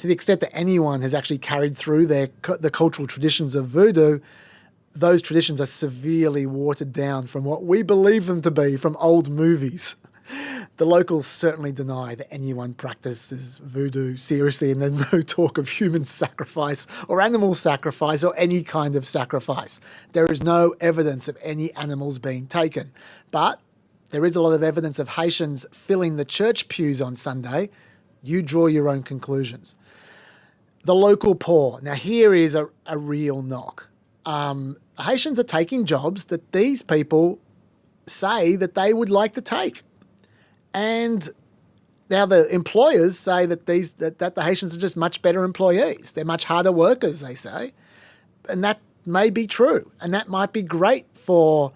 the extent that anyone has actually carried through the cultural traditions of voodoo, those traditions are severely watered down from what we believe them to be from old movies. The locals certainly deny that anyone practices voodoo seriously, and there's no talk of human sacrifice or animal sacrifice or any kind of sacrifice. There is no evidence of any animals being taken. But there is a lot of evidence of Haitians filling the church pews on Sunday. You draw your own conclusions. The local poor. Now, here is a real knock. Haitians are taking jobs that these people say that they would like to take. And now the employers say that the Haitians are just much better employees. They're much harder workers, they say. And that may be true. And that might be great for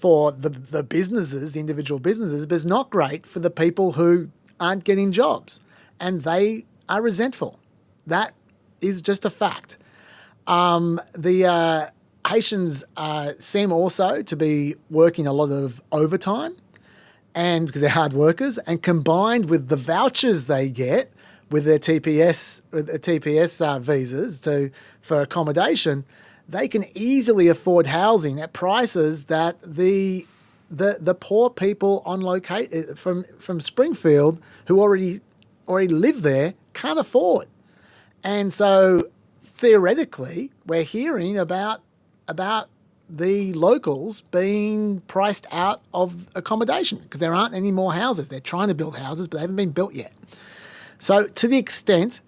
the businesses, the individual businesses, but it's not great for the people who aren't getting jobs. And they are resentful. That is just a fact. The Haitians seem also to be working a lot of overtime, and because they're hard workers, and combined with the vouchers they get with their TPS visas for accommodation, they can easily afford housing at prices that the poor people from Springfield who already live there can't afford. And so theoretically, we're hearing about the locals being priced out of accommodation because there aren't any more houses. They're trying to build houses, but they haven't been built yet. So to the extent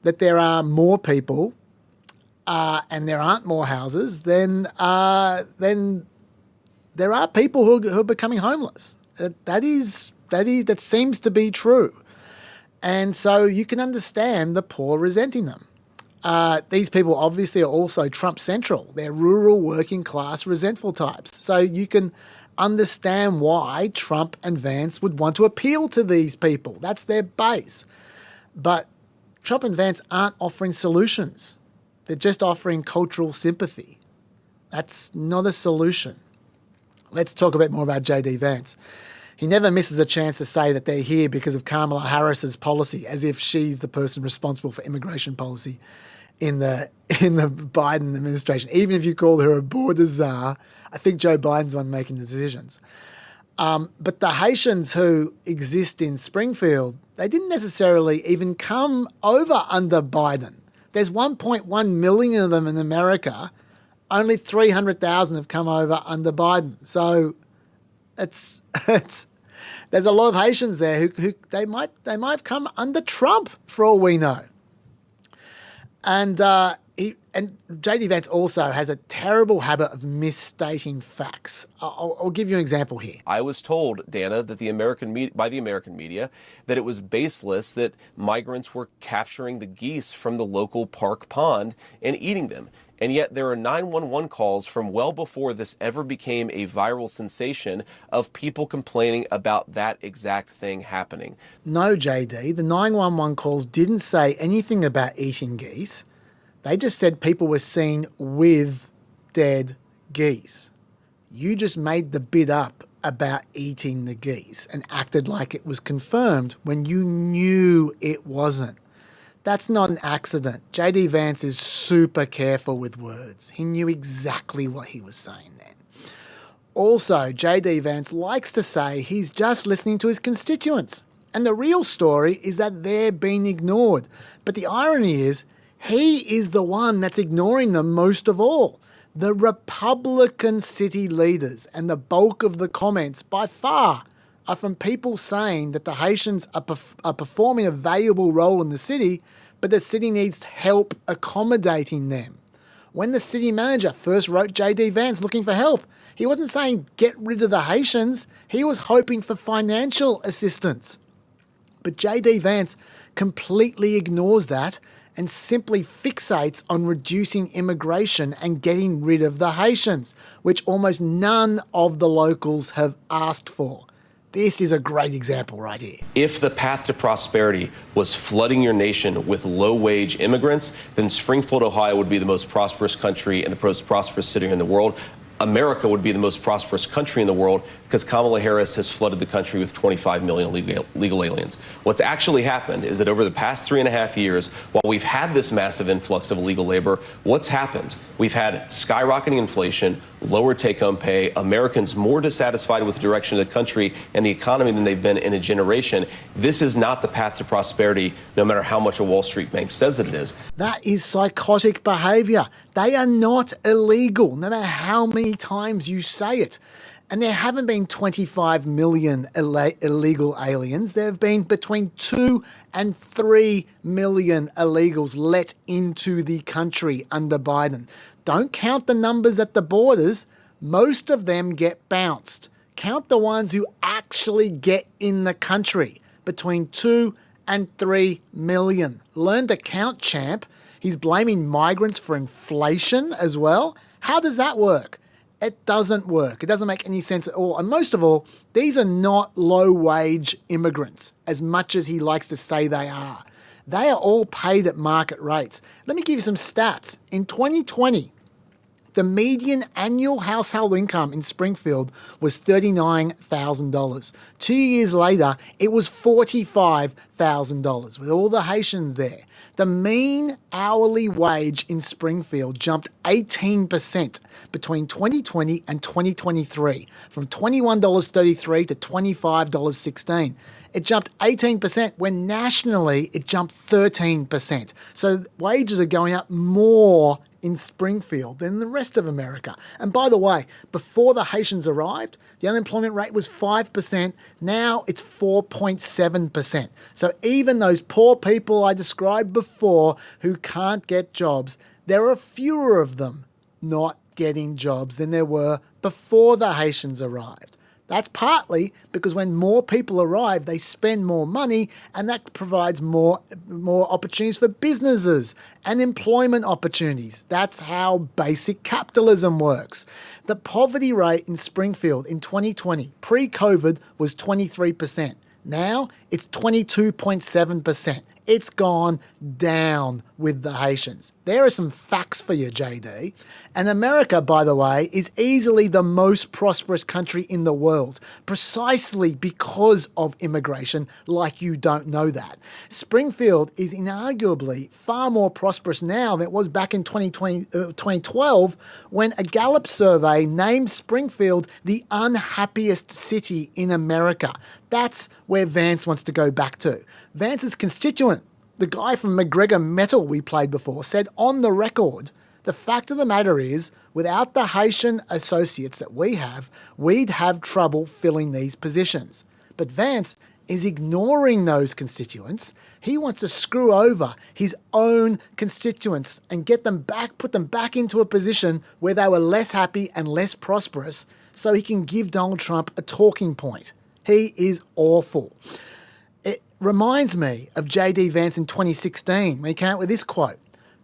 that there are more people and there aren't more houses, then there are people who are becoming homeless. That seems to be true. And so you can understand the poor resenting them. These people obviously are also Trump central. They're rural, working class, resentful types. So you can understand why Trump and Vance would want to appeal to these people. That's their base. But Trump and Vance aren't offering solutions. They're just offering cultural sympathy. That's not a solution. Let's talk a bit more about J.D. Vance. He never misses a chance to say that they're here because of Kamala Harris's policy, as if she's the person responsible for immigration policy in the Biden administration. Even if you call her a border czar, I think Joe Biden's the one making the decisions. But the Haitians who exist in Springfield, they didn't necessarily even come over under Biden. There's 1.1 million of them in America. Only 300,000 have come over under Biden. So it's there's a lot of Haitians there who they might have come under Trump for all we know. And J.D. Vance also has a terrible habit of misstating facts. I'll give you an example here. I was told, Dana, that by the American media that it was baseless that migrants were capturing the geese from the local park pond and eating them. And yet there are 911 calls from well before this ever became a viral sensation of people complaining about that exact thing happening. No, JD, the 911 calls didn't say anything about eating geese. They just said people were seen with dead geese. You just made the bit up about eating the geese and acted like it was confirmed when you knew it wasn't. That's not an accident. J.D. Vance is super careful with words. He knew exactly what he was saying then. Also, J.D. Vance likes to say he's just listening to his constituents. And the real story is that they're being ignored. But the irony is, he is the one that's ignoring them most of all. The Republican city leaders and the bulk of the comments by far are from people saying that the Haitians are performing a valuable role in the city, but the city needs help accommodating them. When the city manager first wrote J.D. Vance looking for help, he wasn't saying get rid of the Haitians. He was hoping for financial assistance. But J.D. Vance completely ignores that and simply fixates on reducing immigration and getting rid of the Haitians, which almost none of the locals have asked for. This is a great example right here. If the path to prosperity was flooding your nation with low-wage immigrants, then Springfield, Ohio would be the most prosperous country and the most prosperous city in the world. America would be the most prosperous country in the world because Kamala Harris has flooded the country with 25 million legal aliens. What's actually happened is that over the past 3.5 years, while we've had this massive influx of illegal labor, what's happened? We've had skyrocketing inflation, lower take-home pay, Americans more dissatisfied with the direction of the country and the economy than they've been in a generation. This is not the path to prosperity, no matter how much a Wall Street bank says that it is. That is psychotic behaviour. They are not illegal, no matter how many times you say it. And there haven't been 25 million illegal aliens. There have been between 2 and 3 million illegals let into the country under Biden. Don't count the numbers at the borders. Most of them get bounced. Count the ones who actually get in the country, between 2 and 3 million. Learn to count, champ. He's blaming migrants for inflation as well. How does that work? It doesn't work. It doesn't make any sense at all. And most of all, these are not low-wage immigrants, as much as he likes to say they are. They are all paid at market rates. Let me give you some stats. In 2020, the median annual household income in Springfield was $39,000. 2 years later, it was $45,000 with all the Haitians there. The mean hourly wage in Springfield jumped 18% between 2020 and 2023, from $21.33 to $25.16. It jumped 18% when nationally it jumped 13%. So wages are going up more in Springfield than the rest of America. And by the way, before the Haitians arrived, the unemployment rate was 5%. Now it's 4.7%. So even those poor people I described before who can't get jobs, there are fewer of them not getting jobs than there were before the Haitians arrived. That's partly because when more people arrive, they spend more money, and that provides more opportunities for businesses and employment opportunities. That's how basic capitalism works. The poverty rate in Springfield in 2020, pre-COVID, was 23%. Now it's 22.7%. It's gone down with the Haitians. There are some facts for you, JD. And America, by the way, is easily the most prosperous country in the world, precisely because of immigration, like you don't know that. Springfield is inarguably far more prosperous now than it was back in 2012, when a Gallup survey named Springfield the unhappiest city in America. That's where Vance wants to go back to. Vance's constituent, the guy from McGregor Metal we played before, said on the record, the fact of the matter is, without the Haitian associates that we have, we'd have trouble filling these positions. But Vance is ignoring those constituents. He wants to screw over his own constituents and get them back, put them back into a position where they were less happy and less prosperous, so he can give Donald Trump a talking point. He is awful. It reminds me of J.D. Vance in 2016 when he came out with this quote: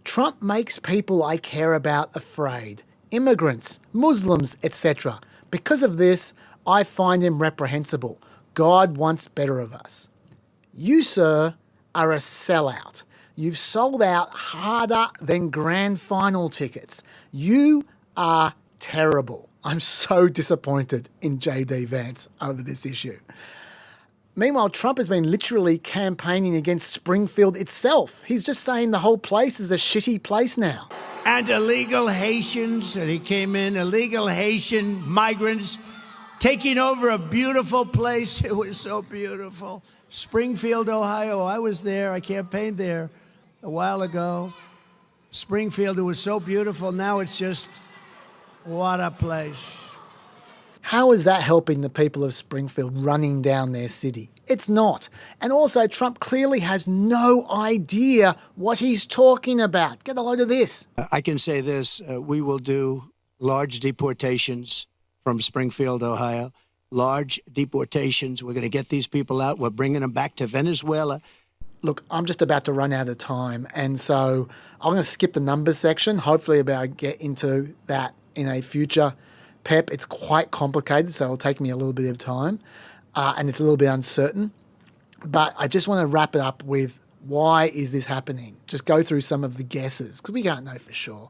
Trump makes people I care about afraid. Immigrants, Muslims, etc. Because of this, I find him reprehensible. God wants better of us. You, sir, are a sellout. You've sold out harder than grand final tickets. You are terrible. I'm so disappointed in J.D. Vance over this issue. Meanwhile, Trump has been literally campaigning against Springfield itself. He's just saying the whole place is a shitty place now. And illegal Haitians, and he came in, illegal Haitian migrants taking over a beautiful place. It was so beautiful. Springfield, Ohio. I was there. I campaigned there a while ago. Springfield, it was so beautiful. Now it's just, what a place. How is that helping the people of Springfield running down their city? It's not. And also, Trump clearly has no idea what he's talking about. Get a load of this. I can say this. We will do large deportations from Springfield, Ohio. Large deportations. We're going to get these people out. We're bringing them back to Venezuela. Look, I'm just about to run out of time. And so I'm going to skip the numbers section. Hopefully I'll get into that in a future PEP. It's quite complicated, so it'll take me a little bit of time. And it's a little bit uncertain. But I just want to wrap it up with, why is this happening? Just go through some of the guesses, because we can't know for sure.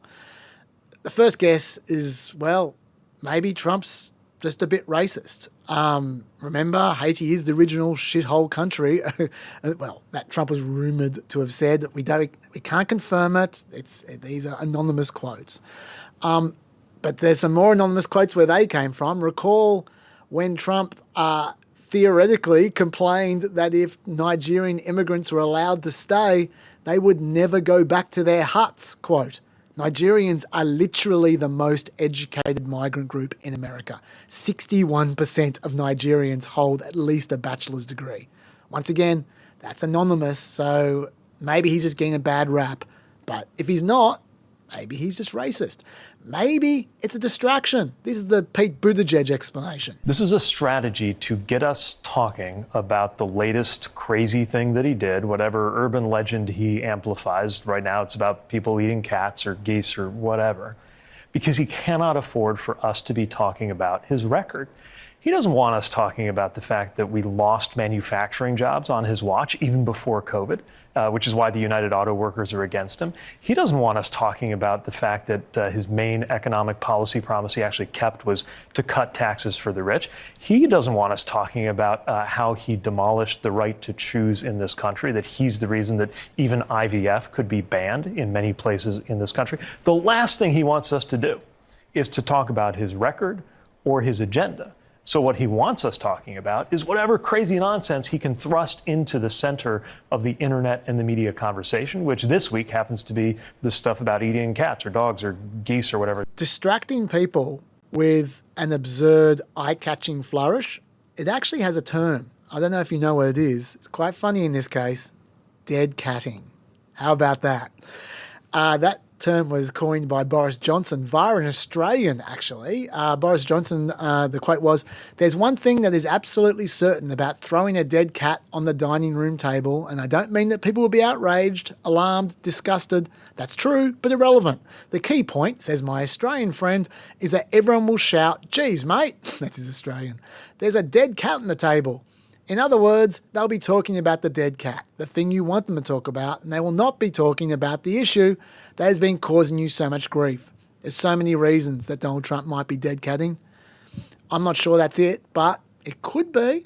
The first guess is, well, maybe Trump's just a bit racist. Remember, Haiti is the original shithole country. Well, that Trump was rumoured to have said. We can't confirm it. These are anonymous quotes. But there's some more anonymous quotes where they came from. Recall when Trump theoretically complained that if Nigerian immigrants were allowed to stay, they would never go back to their huts, quote. Nigerians are literally the most educated migrant group in America. 61% of Nigerians hold at least a bachelor's degree. Once again, that's anonymous, so maybe he's just getting a bad rap. But if he's not, maybe he's just racist. Maybe it's a distraction. This is the Pete Buttigieg explanation. This is a strategy to get us talking about the latest crazy thing that he did, whatever urban legend he amplifies. Right now it's about people eating cats or geese or whatever, because he cannot afford for us to be talking about his record. He doesn't want us talking about the fact that we lost manufacturing jobs on his watch, even before COVID, which is why the United Auto Workers are against him. He doesn't want us talking about the fact that his main economic policy promise he actually kept was to cut taxes for the rich. He doesn't want us talking about how he demolished the right to choose in this country, that he's the reason that even IVF could be banned in many places in this country. The last thing he wants us to do is to talk about his record or his agenda. So what he wants us talking about is whatever crazy nonsense he can thrust into the center of the internet and the media conversation, which this week happens to be the stuff about eating cats or dogs or geese or whatever. Distracting people with an absurd, eye-catching flourish, it actually has a term. I don't know if you know what it is. It's quite funny in this case. Dead catting. How about that? That term was coined by Boris Johnson via an Australian, actually. Boris Johnson, the quote was, "There's one thing that is absolutely certain about throwing a dead cat on the dining room table, and I don't mean that people will be outraged, alarmed, disgusted. That's true, but irrelevant. The key point, says my Australian friend, is that everyone will shout, 'Geez, mate,'" that's his Australian, "there's a dead cat on the table. In other words, they'll be talking about the dead cat, the thing you want them to talk about, and they will not be talking about the issue that has been causing you so much grief. There's so many reasons that Donald Trump might be dead catting. I'm not sure that's it, but it could be.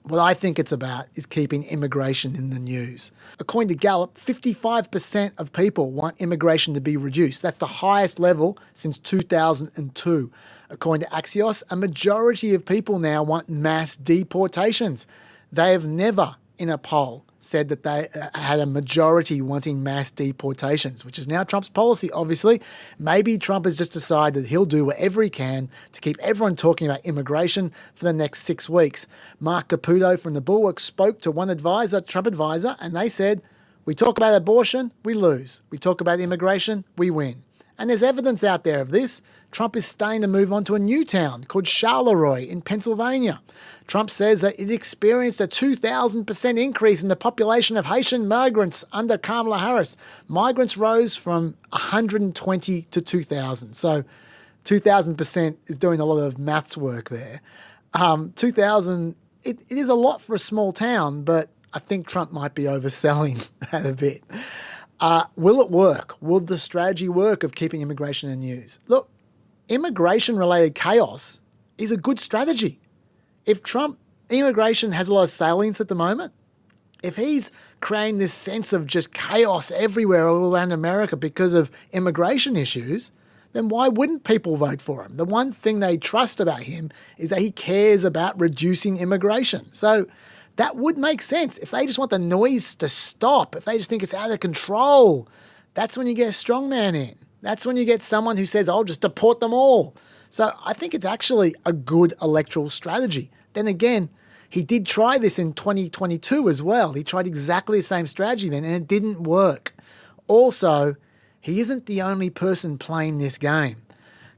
What I think it's about is keeping immigration in the news. According to Gallup, 55% of people want immigration to be reduced. That's the highest level since 2002. According to Axios, a majority of people now want mass deportations. They have never, in a poll, said that they had a majority wanting mass deportations, which is now Trump's policy, obviously. Maybe Trump has just decided he'll do whatever he can to keep everyone talking about immigration for the next 6 weeks. Mark Caputo from the Bulwark spoke to one advisor, Trump advisor, and they said, we talk about abortion, we lose. We talk about immigration, we win. And there's evidence out there of this. Trump is starting to move on to a new town called Charleroi in Pennsylvania. Trump says that it experienced a 2,000% increase in the population of Haitian migrants under Kamala Harris. Migrants rose from 120 to 2,000. So 2,000% is doing a lot of maths work there. 2,000, it is a lot for a small town, but I think Trump might be overselling that a bit. Will it work? Will the strategy work of keeping immigration in news? Look, immigration-related chaos is a good strategy. If immigration has a lot of salience at the moment, if he's creating this sense of just chaos everywhere all around America because of immigration issues, then why wouldn't people vote for him? The one thing they trust about him is that he cares about reducing immigration. So that would make sense. If they just want the noise to stop, if they just think it's out of control, that's when you get a strongman in. That's when you get someone who says, I'll just deport them all. So I think it's actually a good electoral strategy. Then again, he did try this in 2022 as well. He tried exactly the same strategy then, and it didn't work. Also, he isn't the only person playing this game.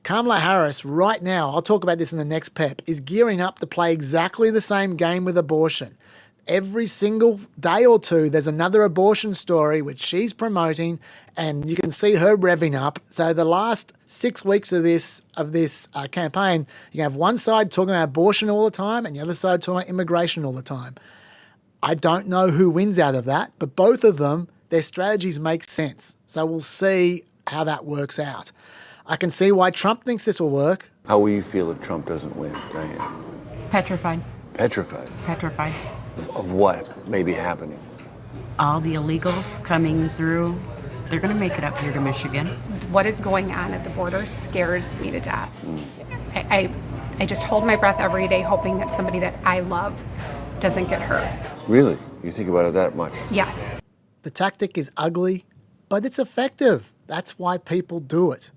Kamala Harris right now, I'll talk about this in the next PEP, is gearing up to play exactly the same game with abortion. Every single day or two, there's another abortion story which she's promoting, and you can see her revving up. So the last 6 weeks of this campaign, you have one side talking about abortion all the time, and the other side talking about immigration all the time. I don't know who wins out of that, but both of them, their strategies make sense. So we'll see how that works out. I can see why Trump thinks this will work. How will you feel if Trump doesn't win, Diane? Petrified. Petrified? Petrified. Of what may be happening? All the illegals coming through, they're going to make it up here to Michigan. What is going on at the border scares me to death. I just hold my breath every day hoping that somebody that I love doesn't get hurt. Really? You think about it that much? Yes. The tactic is ugly, but it's effective. That's why people do it.